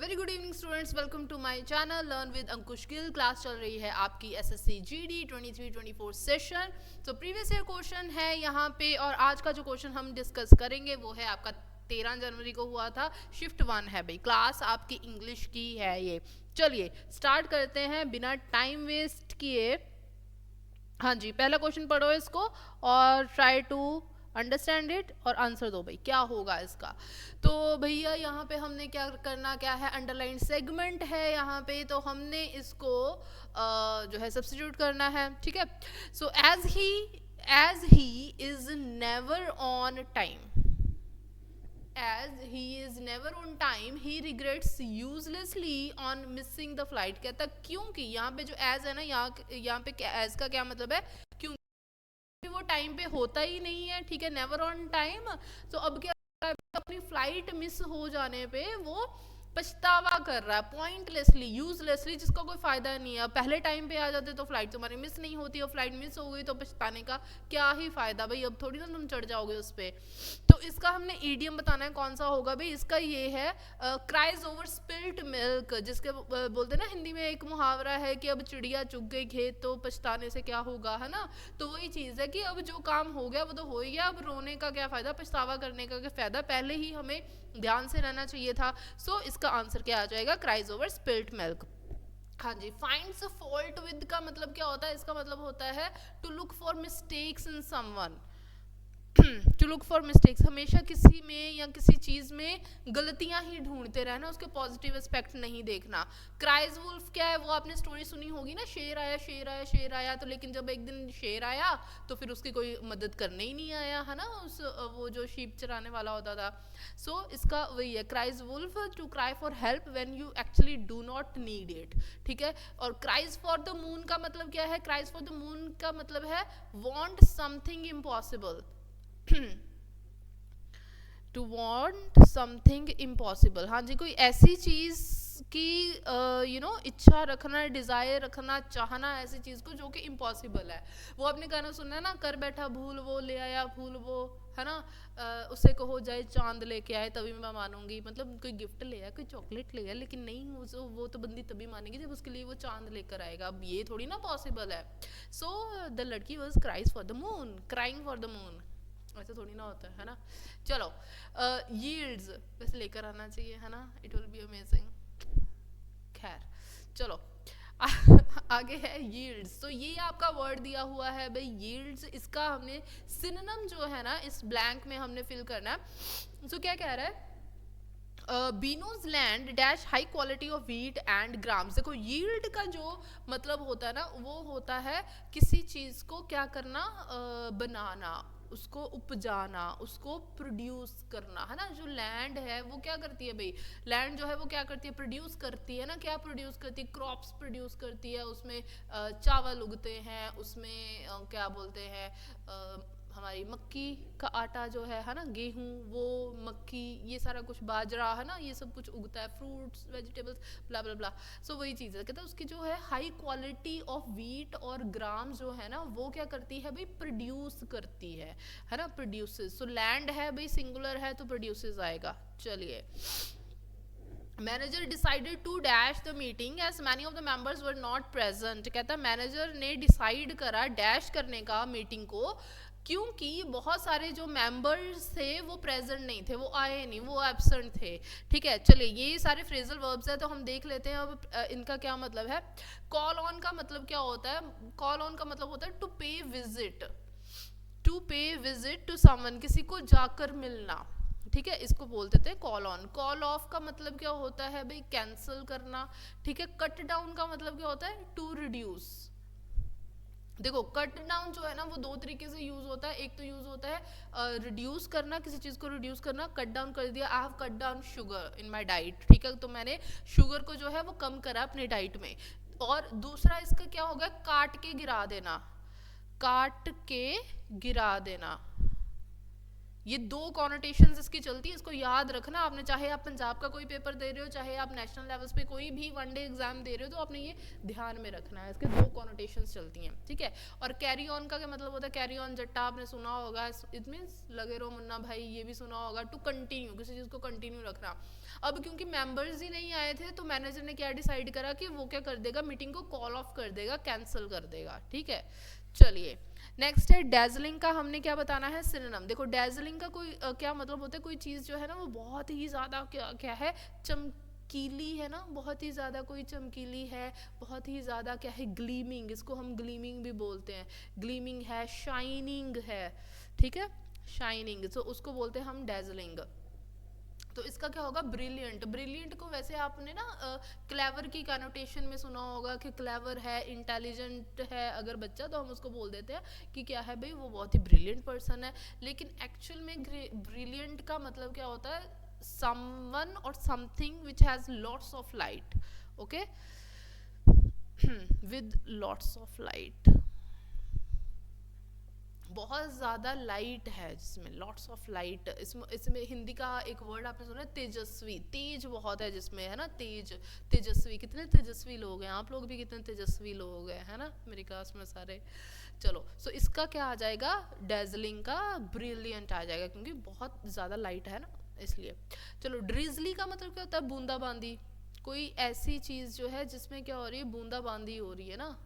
Very good evening students, welcome to my channel learn with Ankush Gill. Class चल रही है आपकी एसएससी जीडी 23-24 सेशन। तो प्रीवियस ईयर क्वेश्चन है यहाँ पे, और आज का जो क्वेश्चन हम डिस्कस करेंगे वो है आपका 13 जनवरी को हुआ था। शिफ्ट 1 है भाई, क्लास आपकी इंग्लिश की है ये। चलिए स्टार्ट करते हैं बिना टाइम वेस्ट किए। हाँ जी, पहला क्वेश्चन पढ़ो इसको और ट्राई टू अंडरस्टैंड इट और आंसर दो भाई क्या होगा इसका। तो भैया यहाँ पे हमने क्या करना, क्या है, अंडरलाइन सेगमेंट है यहाँ पे, तो हमने इसको जो है सब्स्टिट्यूट करना है। ठीक है, so as he is never on time, as he is never on time he regrets uselessly on missing the flight। कहता क्योंकि यहाँ पे जो as है ना, यहाँ पे as का क्या मतलब है, क्योंकि वो टाइम पे होता ही नहीं है। ठीक है, नेवर ऑन टाइम। तो अब क्या, अपनी फ्लाइट मिस हो जाने पे वो पछतावा कर रहा है, पॉइंटलेसली, यूजलेसली, जिसका कोई फायदा नहीं है। पहले टाइम पे आ जाते तो फ्लाइट तुम्हारी मिस नहीं होती, और फ्लाइट मिस हो गई तो पछताने का क्या ही फायदा भाई, अब थोड़ी ना तुम चढ़ जाओगे उस पर। तो इसका हमने ईडियम बताना है, कौन सा होगा भाई, इसका ये है क्राइज ओवर स्पिल्ट मिल्क, जिसके बोलते हैं ना हिंदी में एक मुहावरा है कि अब चिड़िया चुग गई खेत तो पछताने से क्या होगा, है ना। तो वही चीज़ है कि अब जो काम हो गया वो तो हो ही गया, अब रोने का क्या फायदा, पछतावा करने का क्या फायदा, पहले ही हमें ध्यान से रहना चाहिए था। सो इसका आंसर क्या आ जाएगा, क्राइज ओवर स्पिल्ट मिल्क। हाँ जी, फाइंड्स फॉल्ट विद का मतलब क्या होता है, इसका मतलब होता है to look for mistakes in someone. To look for mistakes, हमेशा किसी में या किसी चीज़ में गलतियां ही ढूंढते रहना, उसके पॉजिटिव एस्पेक्ट नहीं देखना। क्राइज वुल्फ क्या है, वो आपने स्टोरी सुनी होगी ना, शेर आया शेर आया शेर आया, तो लेकिन जब एक दिन शेर आया तो फिर उसकी कोई मदद करने ही नहीं आया, है ना, उस वो जो शीप चराने वाला होता था। सो इसका वही है, cries wolf, to cry for help when you actually do not need it. ठीक है, और क्राइज फॉर द मून का मतलब क्या है, क्राइज फॉर द मून का मतलब है want something impossible. To want something impossible, हाँ जी, कोई ऐसी चीज की इच्छा रखना, डिजायर रखना, चाहना ऐसी चीज को जो कि इम्पॉसिबल है। वो आपने गाना सुना है ना, कर बैठा भूल वो ले आया फूल वो, है ना, उसे कहो जाए चांद लेके आए तभी मैं मानूंगी। मतलब कोई गिफ्ट ले आया, कोई चॉकलेट ले आया, लेकिन नहीं वो तो बंदी तभी मानेगी जब उसके लिए वो चांद लेकर आएगा। अब ये थोड़ी ना पॉसिबल है। सो द लड़की was cries for the moon, crying for the moon, ऐसा थोड़ी ना होता है ना। चलो, यील्ड्स वैसे लेकर आना चाहिए, है ना, इट विल बी अमेजिंग। खैर चलो, आगे है यील्ड्स। तो ये आपका वर्ड दिया हुआ है भाई यील्ड्स, इसका हमने सिनोनिम जो है ना इस ब्लैंक में हमने फिल करना है। सो क्या कह रहा है, बीनोज land dash high quality of wheat and grams. देखो यील्ड का जो मतलब होता है ना, वो होता है किसी चीज़ को क्या करना, बनाना, उसको उपजाना, उसको प्रोड्यूस करना, है ना। जो लैंड है वो क्या करती है भाई, लैंड जो है वो क्या करती है, प्रोड्यूस करती है ना। क्या प्रोड्यूस करती है, क्रॉप्स प्रोड्यूस करती है, उसमें चावल उगते हैं, उसमें क्या बोलते हैं, हमारी मक्की का आटा जो है ना, गेहूं, वो मक्की, ये सारा कुछ, बाजरा, है ना, ये सब कुछ उगता है, फ्रूट्स वेजिटेबल्स, ब्ला ब्ला ब्ला। सो वही चीज़ है, कहता है उसकी जो है हाई क्वालिटी ऑफ व्हीट और ग्राम जो है ना, वो क्या करती है भाई, प्रोड्यूस करती है ना, प्रोड्यूसेस। सो लैंड है भाई, सिंगुलर है तो प्रोड्यूसेस आएगा। चलिए, manager decided to dash the meeting as many of the members were not present. कहता है मैनेजर ने डिसाइड करा डैश करने का मीटिंग को, क्योंकि बहुत सारे जो मेंबर्स थे वो प्रेजेंट नहीं थे, वो आए नहीं, वो एब्सेंट थे। ठीक है, चलिए ये सारे फ्रेजल वर्ब्स हैं तो हम देख लेते हैं अब इनका क्या मतलब है। कॉल ऑन का मतलब क्या होता है, कॉल ऑन का मतलब होता है टू पे विजिट, टू पे विजिट टू समवन, किसी को जाकर मिलना। ठीक है, इसको बोलते थे कॉल ऑन। कॉल ऑफ का मतलब क्या होता है भाई, कैंसिल करना। ठीक है, कट डाउन का मतलब क्या होता है, टू रिड्यूस। देखो कट डाउन जो है ना वो दो तरीके से यूज होता है। एक तो यूज होता है रिड्यूस करना, किसी चीज को रिड्यूस करना, कट डाउन कर दिया, I have cut down sugar in my diet. ठीक है, तो मैंने शुगर को जो है वो कम करा अपनी डाइट में। और दूसरा इसका क्या होगा, काट के गिरा देना, काट के गिरा देना। ये दो कॉनोटेशंस इसकी चलती है, इसको याद रखना आपने, चाहे आप पंजाब का कोई पेपर दे रहे हो, चाहे आप नेशनल लेवल्स पे कोई भी वनडे एग्जाम दे रहे हो, तो आपने ये ध्यान में रखना है, इसके दो कॉनोटेशंस चलती हैं, ठीक है। और कैरी ऑन का क्या मतलब होता है, कैरी ऑन जट्टा आपने सुना होगा, इट मीन्स लगे रहो मुन्ना भाई, ये भी सुना होगा, टू कंटिन्यू, किसी चीज़ को कंटिन्यू रखना। अब क्योंकि मेंबर्स ही नहीं आए थे तो मैनेजर ने क्या डिसाइड करा कि वो क्या कर देगा, मीटिंग को कॉल ऑफ कर देगा, कैंसिल कर देगा, ठीक है। चलिए नेक्स्ट है डेजलिंग का, हमने क्या बताना है, सिनोनिम। देखो डेजलिंग का कोई क्या मतलब होता है, कोई चीज़ जो है ना वो बहुत ही ज़्यादा क्या क्या है, चमकीली है ना, बहुत ही ज़्यादा कोई चमकीली है, बहुत ही ज़्यादा क्या है, ग्लीमिंग, इसको हम ग्लीमिंग भी बोलते हैं, ग्लीमिंग है, शाइनिंग है, ठीक है, शाइनिंग, तो उसको बोलते हैं हम डेजलिंग। तो इसका क्या होगा, ब्रिलियंट। ब्रिलियंट को वैसे आपने ना क्लेवर की कनोटेशन में सुना होगा कि क्लेवर है, इंटेलिजेंट है अगर बच्चा, तो हम उसको बोल देते हैं कि क्या है भाई, वो बहुत ही ब्रिलियंट पर्सन है। लेकिन एक्चुअल में ब्रिलियंट का मतलब क्या होता है, समवन और something which has lots of light, okay, with lots of light, बहुत ज़्यादा लाइट है जिसमें, लॉट्स ऑफ लाइट। इसमें हिंदी का एक वर्ड आपने सुना है, तेजस्वी, तेज बहुत है जिसमें, है ना, तेज, तेजस्वी, कितने तेजस्वी लोग हैं, आप लोग भी कितने तेजस्वी लोग हैं, है ना, मेरी क्लास में सारे। चलो सो इसका क्या आ जाएगा, डेजलिंग का ब्रिलियंट आ जाएगा, क्योंकि बहुत ज़्यादा लाइट है ना, इसलिए। चलो ड्रिजली का मतलब क्या होता है, बूंदाबांदी, कोई ऐसी चीज़ जो है जिसमें क्या हो रही है, बूंदाबांदी हो रही है ना।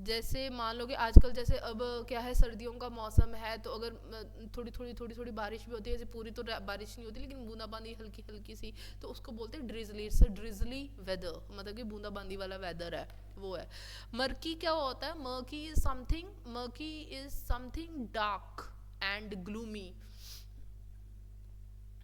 जैसे मान लो कि आजकल जैसे अब क्या है, सर्दियों का मौसम है, तो अगर थोड़ी थोड़ी बारिश भी होती है, जैसे पूरी तो बारिश नहीं होती लेकिन बूंदाबांदी हल्की हल्की सी, तो उसको बोलते हैं drizzly, it's a drizzly weather, मतलब कि बूंदाबांदी वाला वेदर है, वो है। मर्की क्या होता है, murky is something dark and gloomy,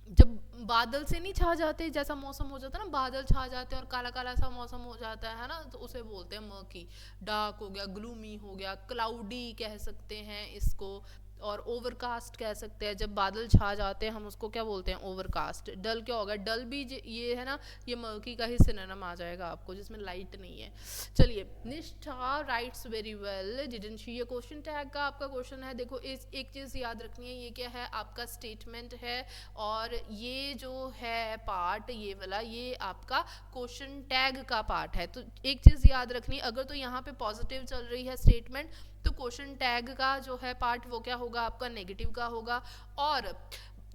जब बादल से नहीं छा जाते, जैसा मौसम हो जाता है ना, बादल छा जाते हैं और काला काला सा मौसम हो जाता है ना, तो उसे बोलते हैं मर्की। डार्क हो गया, ग्लूमी हो गया, क्लाउडी कह सकते हैं इसको, और ओवरकास्ट कह सकते हैं, जब बादल छा जाते हैं हम उसको क्या बोलते हैं, ओवरकास्ट। डल क्या होगा, डल भी ये है ना, ये मर्की का ही सिनोनिम आ जाएगा आपको, जिसमें लाइट नहीं है। चलिए निष्ठा rights very well, didn't she, ये क्वेश्चन टैग का आपका क्वेश्चन है। देखो इस एक चीज़ याद रखनी है, ये क्या है, आपका स्टेटमेंट है, और ये जो है पार्ट, ये वाला, ये आपका क्वेश्चन टैग का पार्ट है। तो एक चीज़ याद रखनी, अगर तो यहाँ पे पॉजिटिव चल रही है स्टेटमेंट, तो क्वेश्चन टैग का जो है पार्ट वो क्या होगा, आपका नेगेटिव का होगा। और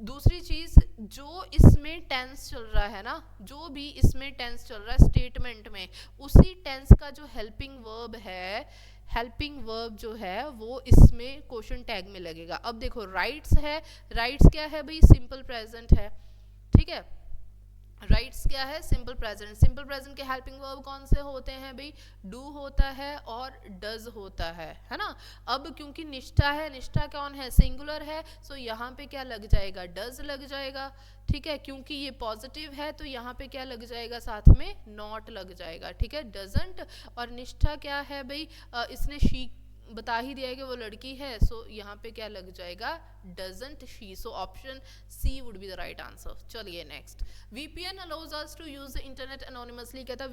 दूसरी चीज, जो इसमें टेंस चल रहा है ना, जो भी इसमें टेंस चल रहा है स्टेटमेंट में, उसी टेंस का जो हेल्पिंग वर्ब है, हेल्पिंग वर्ब जो है वो इसमें क्वेश्चन टैग में लगेगा। अब देखो राइट्स है, राइट्स क्या है भाई, सिंपल प्रेजेंट है, ठीक है। राइट्स क्या है, सिंपल प्रेजेंट। सिंपल प्रेजेंट के हेल्पिंग वर्ब कौन से होते हैं भाई, डू होता है और डज होता है ना। अब क्योंकि निष्ठा है, निष्ठा कौन है, सिंगुलर है, सो यहाँ पे क्या लग जाएगा, डज लग जाएगा, ठीक है। क्योंकि ये पॉजिटिव है तो यहाँ पे क्या लग जाएगा, साथ में नॉट लग जाएगा, ठीक है, डजंट। और निष्ठा क्या है भाई, इसने शी बता ही दिया है कि वो लड़की है, सो यहाँ पे क्या लग जाएगा, doesn't she, so option C would be the right answer. चलिए next, VPN allows us to use the internet anonymously, कहता है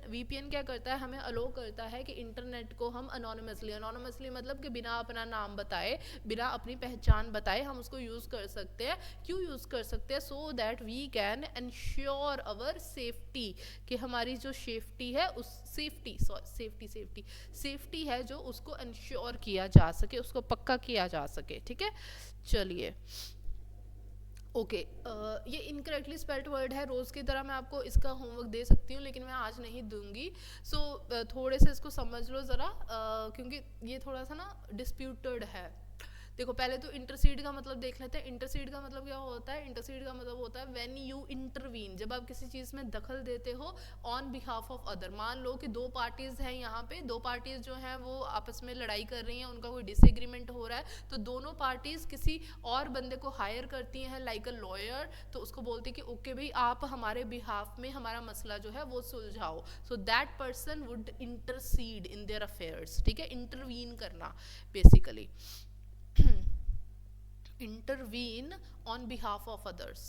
वीपीएन क्या करता है, हमें अलो करता है कि इंटरनेट को हम अनोनिमसली मतलब कि बिना अपना नाम बताए, बिना अपनी पहचान बताए हम उसको यूज कर सकते हैं। क्यों यूज कर सकते हैं, so that we can ensure our safety, कि हमारी जो सेफ्टी है, उस सेफ्टी है जो, उसको इंश्योर किया जा सके, उसको पक्का किया जा सके, ठीक है। चलिए ओके ये इनकरेक्टली स्पेल्ड वर्ड है, रोज़ की तरह मैं आपको इसका होमवर्क दे सकती हूँ लेकिन मैं आज नहीं दूंगी। सो थोड़े से इसको समझ लो ज़रा, क्योंकि ये थोड़ा सा ना डिस्प्यूटेड है। देखो पहले तो इंटरसीड का मतलब देख लेते हैं। इंटरसीड का मतलब क्या होता है, इंटरसीड का मतलब होता है व्हेन यू इंटरवीन, जब आप किसी चीज़ में दखल देते हो ऑन बिहाफ ऑफ अदर। मान लो कि दो पार्टीज हैं, यहाँ पे दो पार्टीज जो हैं वो आपस में लड़ाई कर रही हैं, उनका कोई डिसएग्रीमेंट हो रहा है, तो दोनों पार्टीज किसी और बंदे को हायर करती हैं लाइक अ लॉयर, तो उसको बोलते हैं कि ओके भाई आप हमारे बिहाफ में हमारा मसला जो है वो सुलझाओ। So that person would intercede in their affairs, ठीक है, इंटरवीन करना basically, intervene on behalf of others,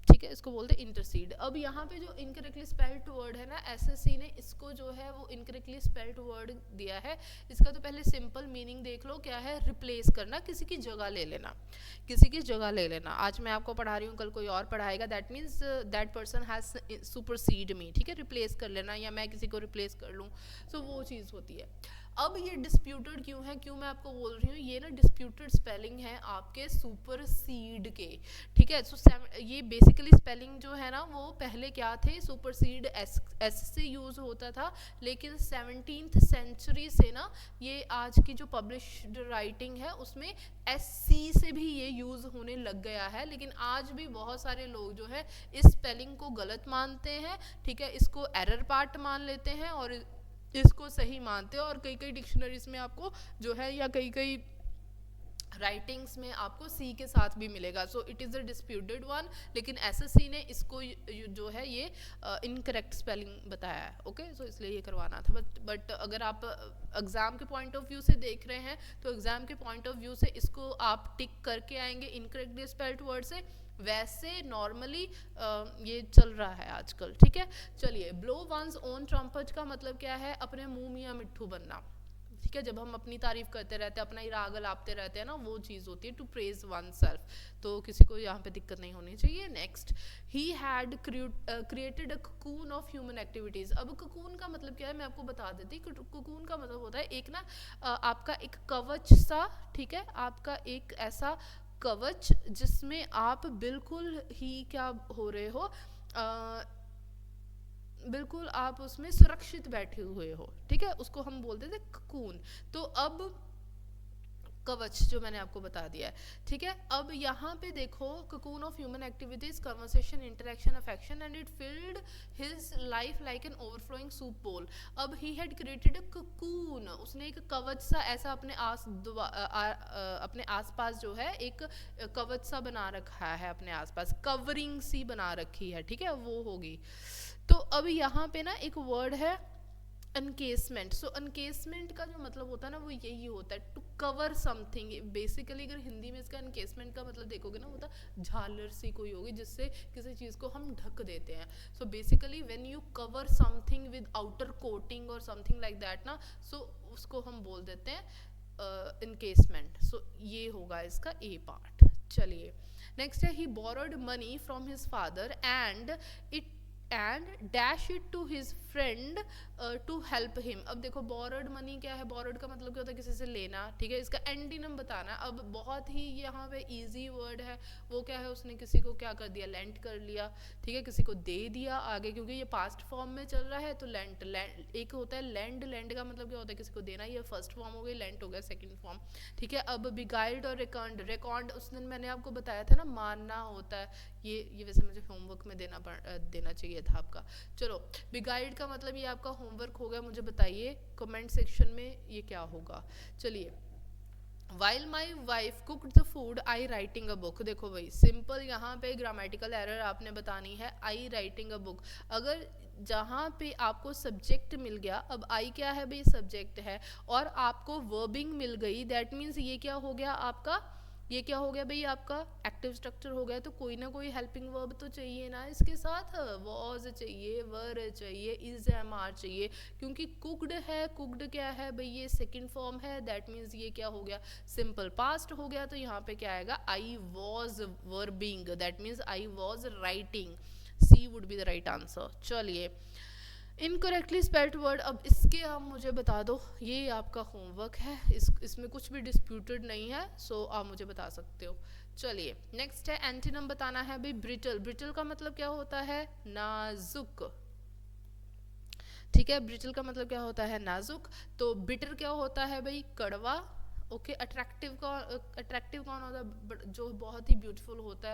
ठीक है, इसको बोलते हैं इंटरसीड। अब यहाँ पे जो इनकरेक्टली स्पेल्ड वर्ड है ना, एसएससी ने इसको जो है वो इनकरेक्टली स्पेल्ड वर्ड दिया है। इसका तो पहले सिंपल मीनिंग देख लो क्या है, रिप्लेस करना, किसी की जगह ले लेना, किसी की जगह ले लेना। आज मैं आपको पढ़ा रही हूँ, कल कोई और पढ़ाएगा, that means that person has supersede me, ठीक है, रिप्लेस कर लेना, या मैं किसी को रिप्लेस कर लूँ, सो वो चीज़ होती है। अब ये डिस्प्यूटेड क्यों है, क्यों मैं आपको बोल रही हूँ, ये ना डिस्प्यूटेड स्पेलिंग है आपके सुपरसीड के, ठीक है। सो ये बेसिकली स्पेलिंग जो है ना, वो पहले क्या थे, सुपरसीड एस से यूज़ होता था, लेकिन 17th सेंचुरी से ना ये आज की जो पब्लिश्ड राइटिंग है उसमें SC से भी ये यूज़ होने लग गया है। लेकिन आज भी बहुत सारे लोग जो है इस स्पेलिंग को गलत मानते हैं, ठीक है, इसको एरर पार्ट मान लेते हैं और इसको सही मानते हैं। और कई कई डिक्शनरीज में आपको जो है, या कई कई राइटिंग्स में आपको सी के साथ भी मिलेगा। So it is a disputed one, लेकिन एसएससी ने इसको जो है ये इनकरेक्ट स्पेलिंग बताया है, ओके। सो इसलिए ये करवाना था। बट अगर आप एग्ज़ाम के पॉइंट ऑफ व्यू से देख रहे हैं तो एग्ज़ाम के पॉइंट ऑफ व्यू से इसको आप टिक करके आएंगे इनकरेक्टली स्पेल्ड वर्ड से। वैसे नॉर्मली ये चल रहा है आजकल, ठीक है। चलिए, ब्लो वंस ओन ट्रम्पेट का मतलब क्या है, अपने मुंह मियाँ मिट्ठू बनना, ठीक है। जब हम अपनी तारीफ करते रहते हैं, अपना ही राग लापते रहते हैं ना, वो चीज़ होती है टू प्रेज वन सेल्फ। तो किसी को यहाँ पे दिक्कत नहीं होनी चाहिए। Next, he had created a cocoon of human activities. अब ककून का मतलब क्या है, मैं आपको बता देती। ककून का मतलब होता है एक ना आपका एक कवच सा, ठीक है, आपका एक ऐसा कवच जिसमें आप बिल्कुल ही क्या हो रहे हो, बिल्कुल आप उसमें सुरक्षित बैठे हुए हो, ठीक है, उसको हम बोलते थे ककून। तो अब कवच जो मैंने आपको बता दिया है, ठीक है। अब यहाँ पे देखो, cocoon of human activities, conversation, interaction, affection, and it filled his life like an overflowing soup बोल। अब he had created a cocoon, उसने एक कवच सा ऐसा अपने आसपास जो है एक कवच सा बना रखा है, अपने आसपास कवरिंग सी बना रखी है, ठीक है, वो होगी। तो अब यहाँ पे ना एक वर्ड है अनकेसमेंट। सो अनकेसमेंट का जो मतलब होता है ना, वो यही होता है टू कवर समथिंग। बेसिकली अगर हिंदी में इसका अनकेसमेंट का मतलब देखोगे ना, होता झालर सी कोई होगी जिससे किसी चीज़ को हम ढक देते हैं। So basically when you cover something with outer coating और समथिंग लाइक दैट ना, सो उसको हम बोल देते हैं इनकेसमेंट। सो ये होगा इसका ए पार्ट। चलिए, नेक्स्ट है, he borrowed money from his father and dash it to his friend to help him. अब देखो, बोरोड मनी क्या है, बोरोड का मतलब क्या होता है, किसी से लेना, ठीक है, इसका एंटीनम बताना। अब बहुत ही यहाँ पे इजी वर्ड है, वो क्या है, उसने किसी को क्या कर दिया, लेंट कर लिया, ठीक है, किसी को दे दिया आगे, क्योंकि ये पास्ट फॉर्म में चल रहा है। तो लेंट एक होता है लेंड, लेंड का मतलब क्या होता है, किसी को देना, ये फर्स्ट फॉर्म हो गई, लेंट हो गया सेकेंड फॉर्म, ठीक है। अब बिगाइल्ड और रिकॉर्ड, रिकॉर्ड उस दिन मैंने आपको बताया था ना, मानना होता है, ये वैसे मुझे होमवर्क में देना चाहिए था आपका। चलो, बिगाइड का मतलब ये आपका होमवर्क हो गया, मुझे बताइए कमेंट सेक्शन में ये क्या होगा। चलिए, While my wife cooked the food, I writing a book। देखो भाई, सिंपल यहाँ पे ग्रामेटिकल एरर आपने बतानी है, I writing a book। अगर जहाँ पे आपको सब्जेक्ट मिल गया, अब आई क्या है भाई, सब्जेक्ट है, और आपको वर्बिंग मिल गई, दैट मीन्स ये क्या हो गया आपका, ये क्या हो गया भाई, आपका एक्टिव स्ट्रक्चर हो गया। तो कोई ना कोई हेल्पिंग वर्ब तो चाहिए ना इसके साथ, वॉज चाहिए, वर चाहिए, इज एम आर चाहिए, क्योंकि कुकड है। कुकड क्या है भाई, ये सेकंड फॉर्म है, दैट मीन्स ये क्या हो गया, सिंपल पास्ट हो गया। तो यहाँ पे क्या आएगा, I was verbing, that means I was writing. C would be the right answer. चलिए, इनकरेक्टली स्पेल्ड वर्ड, अब इसके आप मुझे बता दो, ये आपका होमवर्क है, इसमें कुछ भी डिस्प्यूटेड नहीं है, सो आप मुझे बता सकते हो। चलिए, नेक्स्ट है, एंटीनम बताना है भाई, ब्रिटल। ब्रिटल का मतलब क्या होता है, नाजुक, ठीक है, ब्रिटल का मतलब क्या होता है, नाजुक। तो बिटर क्या होता है भाई, कड़वा, ओके। अट्रैक्टिव कौन होता है, जो बहुत ही ब्यूटीफुल होता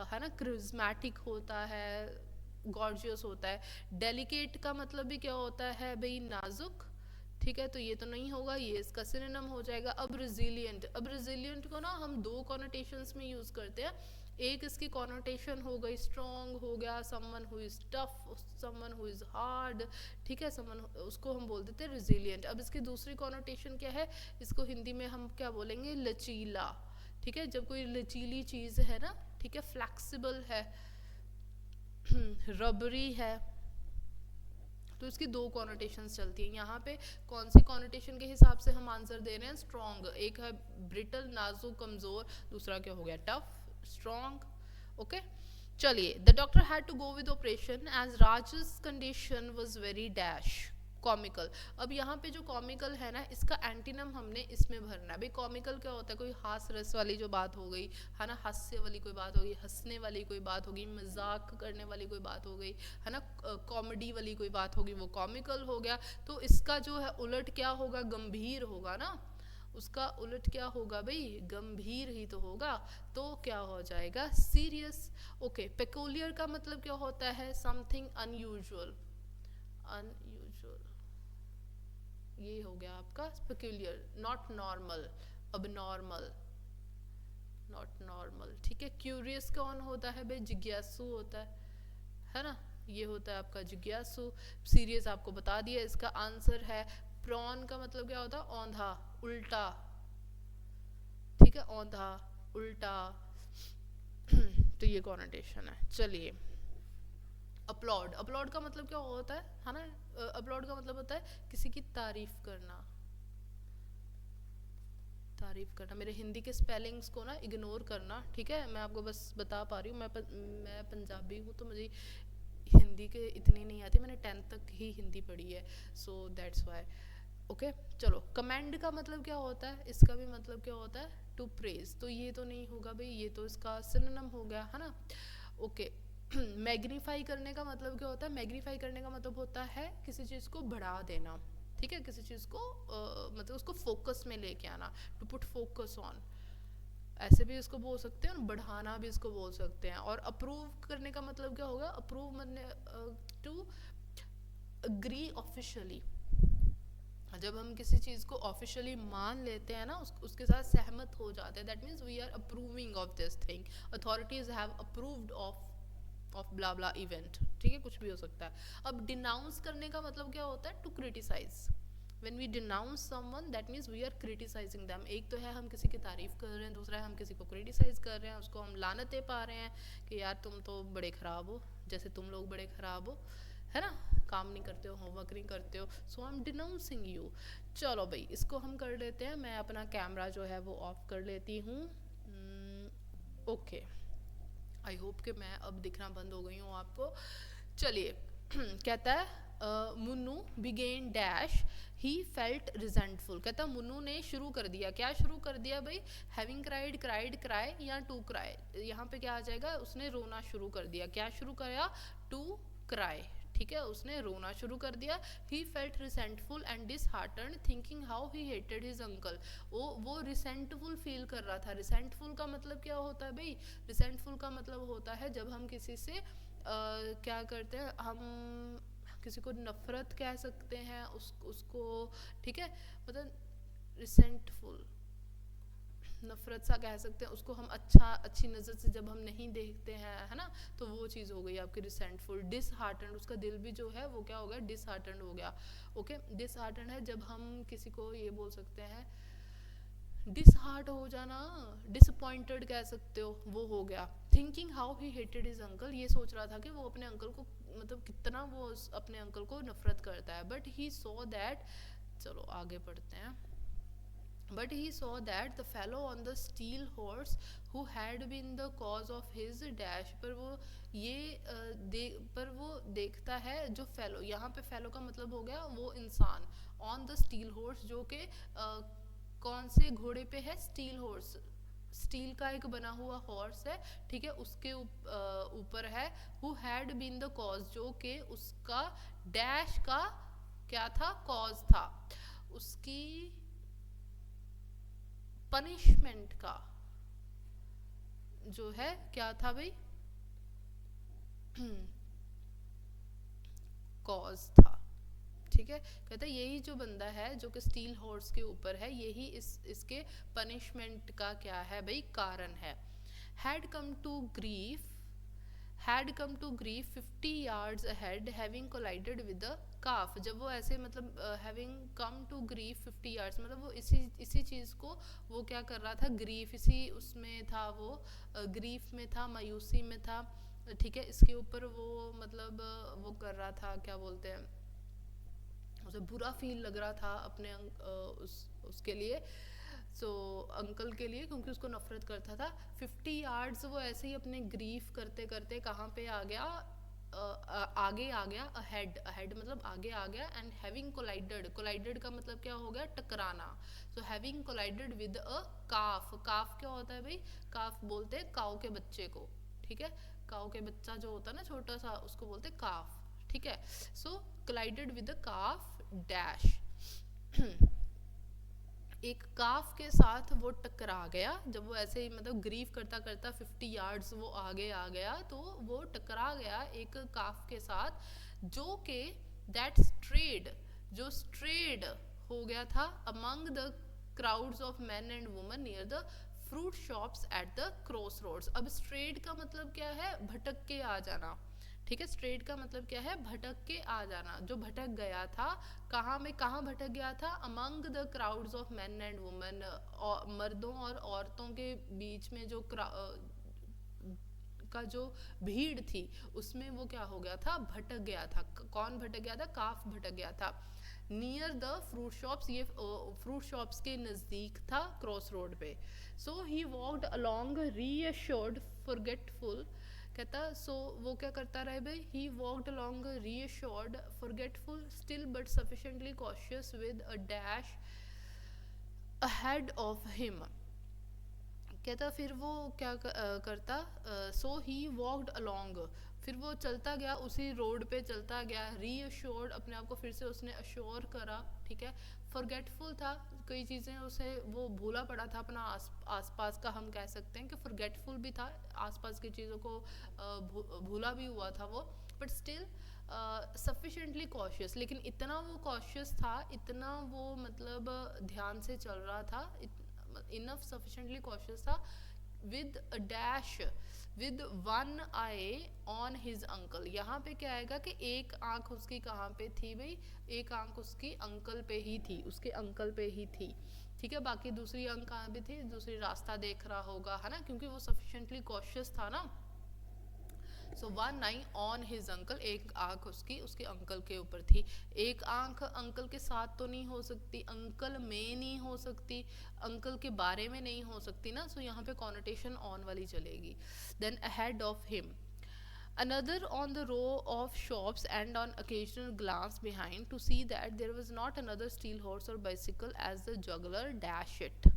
है ना, क्रिज्मेटिक होता है, गॉर्जियस होता है। डेलिकेट का मतलब भी क्या होता है भाई, नाजुक, ठीक है, तो ये तो नहीं होगा, ये इसका सिनोनिम हो जाएगा। अब रेजिलिएंट, अब रेजिलिएंट को ना हम दो कॉनोटेशंस में यूज करते हैं। एक इसकी कॉनोटेशन हो गई स्ट्रॉन्ग, हो गया someone who is tough, someone who is hard, ठीक है, समवन, उसको हम बोल देते हैं रेजिलिएंट। अब इसकी दूसरी कॉनोटेशन क्या है, इसको हिंदी में हम क्या बोलेंगे, लचीला, ठीक है। जब कोई लचीली चीज़ है ना, ठीक है, फ्लैक्सिबल है, रबरी है, तो इसकी दो कॉनोटेशंस चलती हैं यहाँ पे। कौन सी कॉनोटेशन के हिसाब से हम आंसर दे रहे हैं? स्ट्रॉन्ग, एक है ब्रिटल नाजुक कमजोर, दूसरा क्या हो गया? Tough strong. ओके चलिए, the doctor had to go with operation as राज's condition was very dash comical. अब यहाँ पे जो कॉमिकल है ना, इसका एंटीनम हमने इसमें भरना है। भाई कॉमिकल क्या होता है? कोई हास रस वाली जो बात हो गई है ना, हास्य वाली कोई बात हो गई, हंसने वाली कोई बात होगी, मजाक करने वाली कोई बात हो गई है ना, कॉमेडी वाली कोई बात होगी, वो कॉमिकल हो गया। तो इसका जो है उलट क्या होगा? गंभीर होगा ना। उसका उलट क्या होगा भाई? गंभीर ही तो होगा। तो क्या हो जाएगा? सीरियस। ओके, पेकुलियर का मतलब क्या होता है? समथिंग अनयूजुअल, अनयूजुअल ये हो गया आपका peculiar. Not normal, abnormal, not normal. ठीक है, क्यूरियस कौन होता है भाई? जिज्ञासु होता है ना, ये होता है आपका जिज्ञासु। सीरियस आपको बता दिया, इसका आंसर है प्रॉन का मतलब क्या होता है? औंधा, उल्टा। ठीक है, औंधा, उल्टा। तो ये कॉनोटेशन है। चलिए, अपलॉड, अपलॉड का मतलब क्या होता है ना? अपलॉड का मतलब होता है किसी की तारीफ करना, तारीफ करना। मेरे हिंदी के स्पेलिंग्स को ना इग्नोर करना, ठीक है? मैं आपको बस बता पा रही हूँ, मैं पंजाबी हूँ, तो मुझे हिंदी के इतनी नहीं आती, मैंने 10th तक ही हिंदी पढ़ी है, सो दैट्स वाई। ओके चलो, कमेंड का मतलब क्या होता है? इसका भी मतलब क्या होता है? To praise. तो ये तो नहीं होगा भाई, ये तो इसका सिनोनिम हो गया है ना। ओके, मैग्नीफाई करने का मतलब क्या होता है? मैग्नीफाई करने का मतलब होता है किसी चीज़ को बढ़ा देना। ठीक है, किसी चीज़ को मतलब उसको फोकस में लेके आना, टू पुट फोकस ऑन, ऐसे भी इसको बोल सकते हैं, और बढ़ाना भी इसको बोल सकते हैं। और अप्रूव करने का मतलब क्या होगा? अप्रूव मतलब टू अग्री ऑफिशियली। जब हम किसी चीज़ को ऑफिशियली मान लेते हैं ना, उसके साथ सहमत हो जाते हैं, that means we are approving of this thing. Authorities have approved of blah blah event. ठीक है, कुछ भी हो सकता है। अब डिनाउंस करने का मतलब क्या होता है? To criticise. When we denounce someone, that means we are criticizing them. एक तो है हम किसी की तारीफ कर रहे हैं, दूसरा है हम किसी को क्रिटिसाइज कर रहे हैं, उसको हम लानतें पा रहे हैं कि यार तुम तो बड़े खराब हो, जैसे तुम लोग बड़े खराब हो, है ना, काम नहीं करते हो, होमवर्क नहीं करते हो, सो आई एम डिनाउंसिंग यू। चलो भाई, इसको हम कर लेते हैं। मैं अपना कैमरा जो है वो ऑफ कर लेती हूँ। ओके, आई होप कि मैं अब दिखना बंद हो गई हूँ आपको। चलिए, कहता है Munnu began dash he felt resentful. कहता है मुन्नू ने शुरू कर दिया, क्या शुरू कर दिया भाई? हैविंग क्राइड, क्राइड, क्राई या टू क्राई। यहाँ पे क्या आ जाएगा? उसने रोना शुरू कर दिया। क्या शुरू किया? To cry. ठीक है, उसने रोना शुरू कर दिया। He felt resentful and disheartened thinking how he hated his uncle. वो रिसेंटफुल फील कर रहा था। रिसेंटफुल का मतलब क्या होता है भाई? रिसेंटफुल का मतलब होता है जब हम किसी से क्या करते हैं, हम किसी को नफरत कह सकते हैं, उसको, ठीक है, मतलब रिसेंटफुल, नफरत सा कह सकते हैं उसको हम। अच्छी नज़र से जब हम नहीं देखते हैं, है ना, तो वो चीज़ हो गई आपकी रिसेंटफुल। डिसहार्टन्ड, उसका दिल भी जो है वो क्या हो गया? डिसहार्टन्ड हो गया। ओके, डिसहार्टन्ड है जब हम किसी को ये बोल सकते हैं, डिसहार्ट हो जाना, डिसअपॉइंटेड कह सकते हो, वो हो गया। Thinking how he hated his uncle, ये सोच रहा था कि वो अपने अंकल को, मतलब कितना वो अपने अंकल को नफरत करता है। बट ही सॉ दैट, चलो आगे पढ़ते हैं। But he saw that the fellow on the steel horse who had been the cause of his dash, पर वो ये पर वो देखता है जो फेलो, यहाँ पे फेलो का मतलब हो गया वो इंसान। ऑन द स्टील हॉर्स, जो कि कौन से घोड़े पे है? स्टील हॉर्स, स्टील का एक बना हुआ हॉर्स है, ठीक है, उसके ऊपर है। Who had been the cause, जो कि उसका डैश का क्या था? कॉज था, उसकी पनिशमेंट का जो है क्या था भाई? कॉज था। ठीक है, कहता है यही जो बंदा है जो कि स्टील हॉर्स के ऊपर है, यही इसके पनिशमेंट का क्या है भाई? कारण है। Had come to grief, had come to grief 50 yards ahead having collided with the calf। जब वो ऐसे मतलब having come to grief 50 yards, मतलब वो इसी चीज़ को वो क्या कर रहा था? ग्रीफ, इसी उसमें था वो, ग्रीफ में था, मायूसी में था, ठीक है, इसके ऊपर वो मतलब वो कर रहा था, क्या बोलते हैं, उसे बुरा फील लग रहा था अपने उसके लिए, सो अंकल के लिए, क्योंकि उसको नफरत करता था। 50 यार्ड्स वो ऐसे ही अपने ग्रीफ करते करते कहाँ पे आ गया, आगे आ गया, अहेड, अहेड मतलब आगे आ गया, एंड हैविंग कोलाइडेड, कोलाइडेड का मतलब क्या हो गया, टकराना। So having collided with a calf, calf क्या होता है भाई, काफ बोलते हैं काऊ के बच्चे को, ठीक है, काऊ के बच्चा जो होता है ना छोटा सा, उसको बोलते हैं काफ, ठीक है। So collided with a calf dash एक काफ के साथ वो टकरा गया, जब वो ऐसे ही मतलब ग्रीव करता करता 50 यार्ड्स वो आगे आ गया, तो वो टकरा गया एक काफ के साथ, जो कि दैट स्ट्रेड, जो स्ट्रेड हो गया था among the crowds of men and women near the fruit shops at the crossroads. अब स्ट्रेड का मतलब क्या है, भटक के आ जाना, ठीक है, स्ट्रेट का मतलब क्या है, भटक के आ जाना, जो भटक गया था, कहाँ में, कहाँ भटक गया था, among the crowds of men and women, मर्दों और औरतों के बीच में जो का जो भीड़ थी, उसमें वो क्या हो गया था, भटक गया था। कौन भटक गया था, काफ भटक गया था। नियर द फ्रूट शॉप्स, ये फ्रूट शॉप्स के नज़दीक था, क्रॉस रोड पे। So he walked along reassured forgetful, कहता सो वो क्या करता रहे भाई, he walked along reassured forgetful still but sufficiently cautious with a dash ahead of him. कहता फिर वो क्या करता, सो ही वॉकड अलॉन्ग, फिर वो चलता गया, उसी रोड पे चलता गया, रीअश्योर्ड, अपने आप को फिर से उसने अश्योर करा, ठीक है। फॉरगेटफुल था, कई चीज़ें उसे वो भूला पड़ा था, अपना आसपास का हम कह सकते हैं कि फॉरगेटफुल भी था, आसपास की चीज़ों को भूला भी हुआ था वो, बट स्टिल सफिशेंटली कॉशियस, लेकिन इतना वो कॉशियस था, इतना वो मतलब ध्यान से चल रहा था, इनफ सफिशिएंटली कॉशियस था, with a dash, with one I on his uncle. यहाँ पे क्या आएगा कि एक आंख उसकी कहाँ पे थी भाई, एक आंख उसकी अंकल पे ही थी, उसके अंकल पे ही थी, ठीक है, बाकी दूसरी आंख कहाँ पे थी, दूसरी रास्ता देख रहा होगा, है ना, क्योंकि वो सफिशिएंटली कॉशियस था ना। So one I on his uncle, एक आंख उसकी उसके अंकल के ऊपर थी। एक आंख अंकल के साथ तो नहीं हो सकती, अंकल में नहीं हो सकती, अंकल के बारे में नहीं हो सकती ना, सो यहाँ पे कॉनोटेशन ऑन वाली चलेगी। Then ahead of him, another on the row of shops, and on occasional glance behind to see that there was not another steel horse or bicycle as the juggler dash it।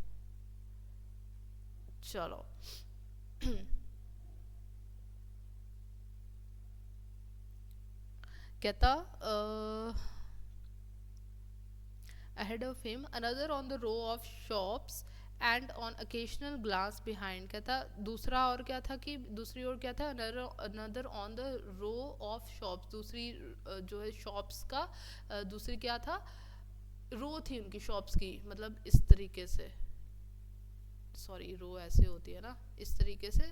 चलो कहता ahead of him another on the row of shops and on occasional glance behind, कहता दूसरा और क्या था कि दूसरी ओर क्या था, another on the row of shops, दूसरी जो है शॉप्स का दूसरी क्या था, रो थी उनकी शॉप्स की, मतलब इस तरीके से, सॉरी रो ऐसे होती है ना, इस तरीके से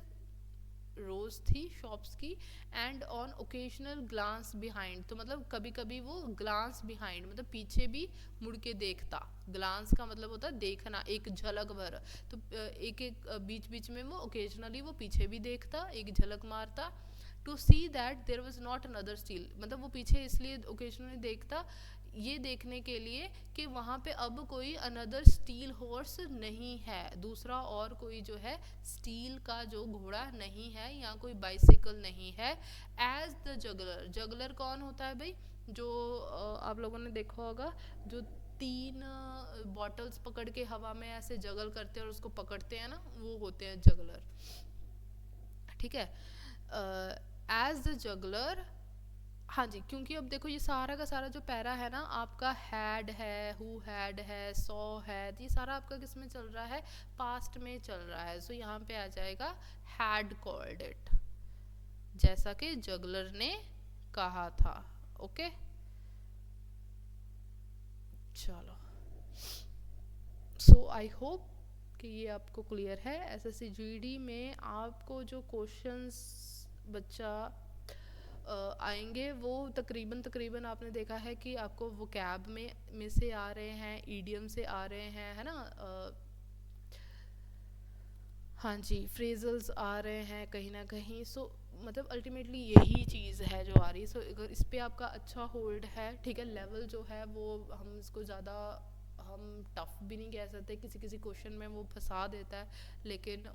रोज थी शॉप्स की, and on occasional glance behind, तो मतलब कभी कभी वो ग्लांस बिहाइंड मतलब पीछे भी मुड़ के देखता, ग्लांस का मतलब होता है देखना, एक झलक भर, तो एक एक बीच बीच में वो ओकेजनली वो पीछे भी देखता, एक झलक मारता, to see that there was not another steal, मतलब वो पीछे इसलिए ओकेजनली देखता, ये देखने के लिए कि वहाँ पे अब कोई अनदर स्टील हॉर्स नहीं है, दूसरा और कोई जो है स्टील का जो घोड़ा नहीं है, या कोई बाइसिकल नहीं है। एज द जगलर, जगलर कौन होता है भाई, जो आप लोगों ने देखा होगा, जो 3 बॉटल्स पकड़ के हवा में ऐसे जगल करते हैं और उसको पकड़ते हैं ना, वो होते हैं जगलर, ठीक है। एज द जगलर, हाँ जी, क्योंकि अब देखो ये सारा का सारा जो पैरा है ना आपका, हैड है, हु हैड है, सॉ है, ये सारा आपका किस में चल रहा है, पास्ट में चल रहा है, सो यहाँ पे आ जाएगा हैड कॉल्ड इट, जैसा कि जगलर ने कहा था। ओके चलो, सो आई होप कि ये आपको क्लियर है। एसएससी जीडी में आपको जो क्वेश्चंस बच्चा आएंगे वो तकरीबन तकरीबन आपने देखा है कि आपको वो कैब में से आ रहे हैं, ईडियम से आ रहे हैं, है ना, हाँ जी, फ्रेजल्स आ रहे हैं कहीं ना कहीं, सो मतलब अल्टीमेटली यही चीज़ है जो आ रही है। सो अगर इस पे आपका अच्छा होल्ड है, ठीक है, लेवल जो है वो हम इसको ज़्यादा हम टफ भी नहीं कह सकते, किसी किसी क्वेश्चन में वो फंसा देता है, लेकिन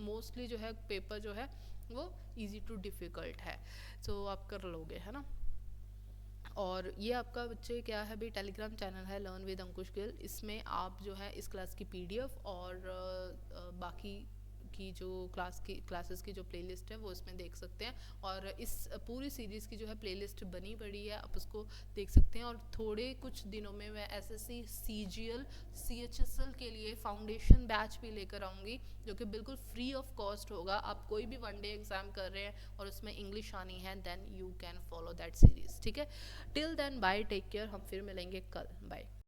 मोस्टली जो है पेपर जो है वो इजी टू डिफ़िकल्ट है। सो आप कर लोगे, है ना। और ये आपका बच्चे क्या है भाई, टेलीग्राम चैनल है लर्न विद अंकुश गिल। इसमें आप जो है इस क्लास की पीडीएफ और बाकी की जो क्लासेस की जो प्लेलिस्ट है वो इसमें देख सकते हैं। और इस पूरी सीरीज़ की जो है प्लेलिस्ट बनी पड़ी है, आप उसको देख सकते हैं। और थोड़े कुछ दिनों में मैं एसएससी सीजीएल सीएचएसएल के लिए फाउंडेशन बैच भी लेकर आऊँगी, जो कि बिल्कुल फ्री ऑफ कॉस्ट होगा। आप कोई भी वन डे एग्ज़ाम कर रहे हैं और उसमें इंग्लिश आनी है, then you can follow that series, ठीक है। Till then bye, take care, हम फिर मिलेंगे कल, बाय।